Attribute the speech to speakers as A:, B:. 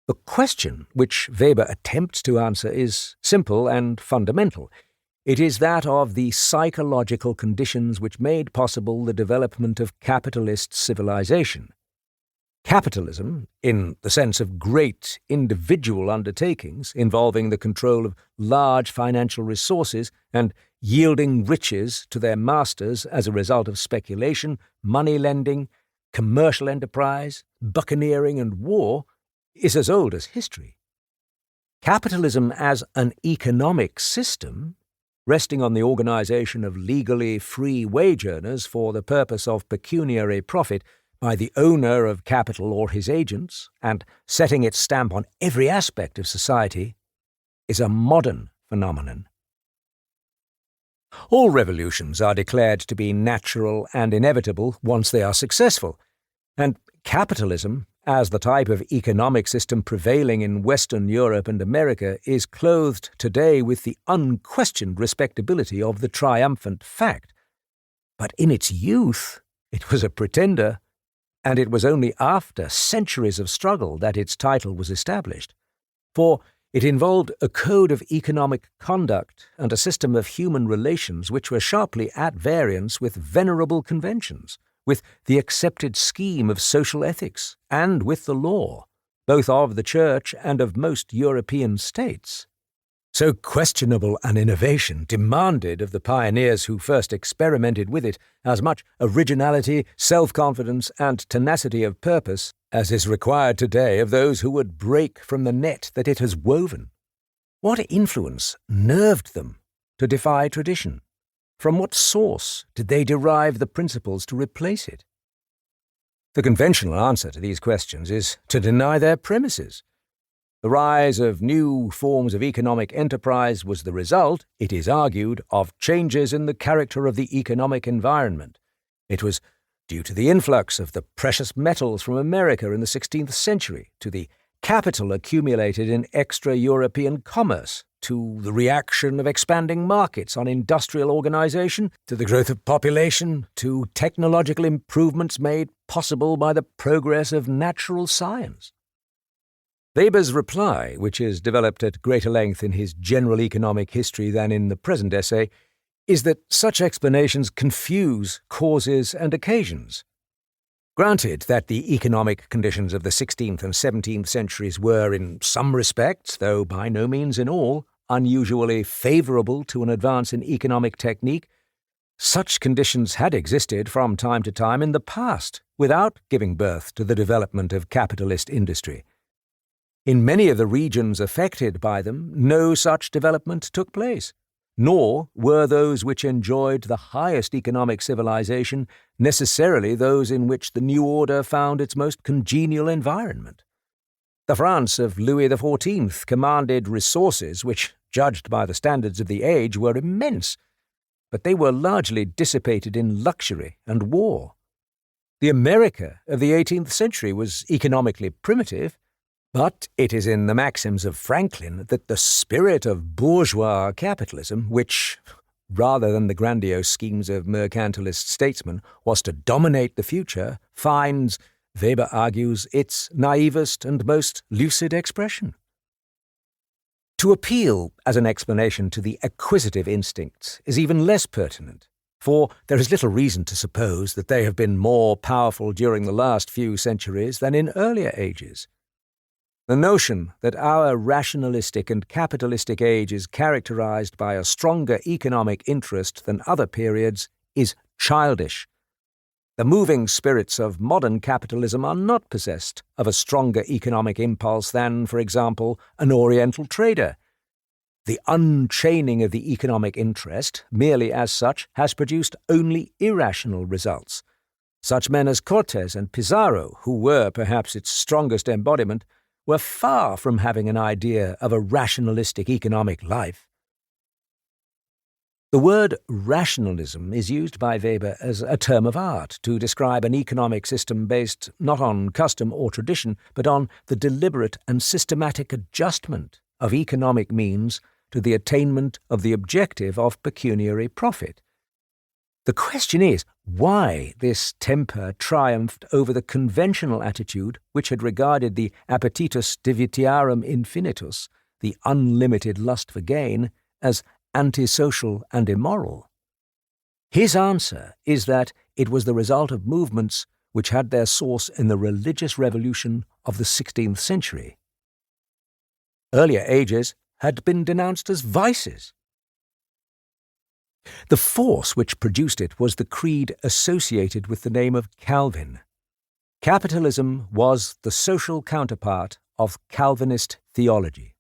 A: The question which Weber attempts to answer is simple and fundamental. It is that of the psychological conditions which made possible the development of capitalist civilization. Capitalism, in the sense of great individual undertakings involving the control of large financial resources and yielding riches to their masters as a result of speculation, money lending, commercial enterprise, buccaneering, and war, is as old as history. Capitalism as an economic system, resting on the organization of legally free wage earners for the purpose of pecuniary profit by the owner of capital or his agents, and setting its stamp on every aspect of society, is a modern phenomenon. All revolutions are declared to be natural and inevitable once they are successful, and capitalism, as the type of economic system prevailing in Western Europe and America, is clothed today with the unquestioned respectability of the triumphant fact. But in its youth, it was a pretender, and it was only after centuries of struggle that its title was established. For it involved a code of economic conduct and a system of human relations which were sharply at variance with venerable conventions, with the accepted scheme of social ethics, and with the law, both of the Church and of most European states. So questionable an innovation demanded of the pioneers who first experimented with it as much originality, self-confidence, and tenacity of purpose as is required today of those who would break from the net that it has woven. What influence nerved them to defy tradition? From what source did they derive the principles to replace it? The conventional answer to these questions is to deny their premises. The rise of new forms of economic enterprise was the result, it is argued, of changes in the character of the economic environment. It was due to the influx of the precious metals from America in the 16th century, to the capital accumulated in extra-European commerce, to the reaction of expanding markets on industrial organization, to the growth of population, to technological improvements made possible by the progress of natural science. Weber's reply, which is developed at greater length in his general economic history than in the present essay, is that such explanations confuse causes and occasions. Granted that the economic conditions of the 16th and 17th centuries were, in some respects, though by no means in all, unusually favorable to an advance in economic technique, such conditions had existed from time to time in the past, without giving birth to the development of capitalist industry. In many of the regions affected by them, no such development took place, nor were those which enjoyed the highest economic civilization necessarily those in which the new order found its most congenial environment. The France of Louis XIV commanded resources which, judged by the standards of the age, were immense, but they were largely dissipated in luxury and war. The America of the 18th century was economically primitive, but it is in the maxims of Franklin that the spirit of bourgeois capitalism, which, rather than the grandiose schemes of mercantilist statesmen, was to dominate the future, finds, Weber argues, its naivest and most lucid expression. To appeal as an explanation to the acquisitive instincts is even less pertinent, for there is little reason to suppose that they have been more powerful during the last few centuries than in earlier ages. The notion that our rationalistic and capitalistic age is characterized by a stronger economic interest than other periods is childish. The moving spirits of modern capitalism are not possessed of a stronger economic impulse than, for example, an Oriental trader. The unchaining of the economic interest, merely as such, has produced only irrational results. Such men as Cortes and Pizarro, who were perhaps its strongest embodiment, were far from having an idea of a rationalistic economic life. The word rationalism is used by Weber as a term of art to describe an economic system based not on custom or tradition, but on the deliberate and systematic adjustment of economic means to the attainment of the objective of pecuniary profit. The question is why this temper triumphed over the conventional attitude which had regarded the appetitus divitiarum infinitus, the unlimited lust for gain, as antisocial and immoral. His answer is that it was the result of movements which had their source in the religious revolution of the 16th century. Earlier ages had been denounced as vices. The force which produced it was the creed associated with the name of Calvin. Capitalism was the social counterpart of Calvinist theology.